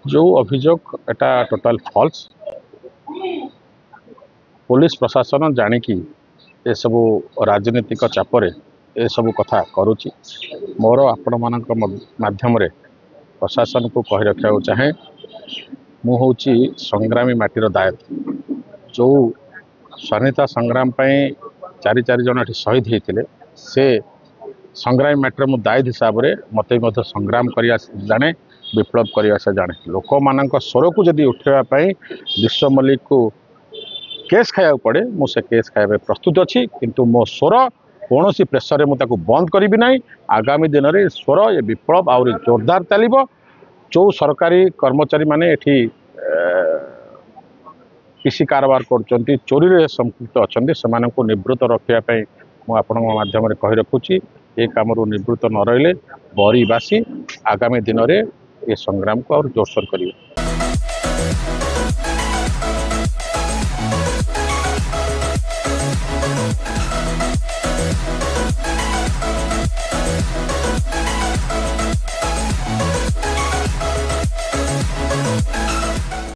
जो अभियोग एटा total false police प्रशासन जानिकी ए सबू राजनीतिक चापरे ए सबू कथा करुच्ची मोर आपण मानक माध्यम प्रशासन को कही रखा चाहे मु हूँ संग्रामी माटीर दायत जो स्वाधीनता संग्राम चारि जन शहीद होते से संग्रामी माटीर मु दायित्व हिसाब से मत संग्राम करने जाने विप्लव करने से जाने लोक मान स्वर को जदि उठाई विश्व मल्लिक को केस खाया पड़े मुझे केस खाया प्रस्तुत अच्छी किंतु मो स्वर कौन प्रेसर में मुझे बंद करी ना आगामी दिन में स्वर ये विप्लव आहरी जोरदार चलो जो सरकारी कर्मचारी माने एठी किसी कारबार कर चोरी रे संपृक्त अच्छा से निवृत्त रखापी मुझे माध्यम कही रखुची ये कम निवृत्त न रही बरीवासी आगामी दिन में ये संग्राम को और जोरसोर करेंगे।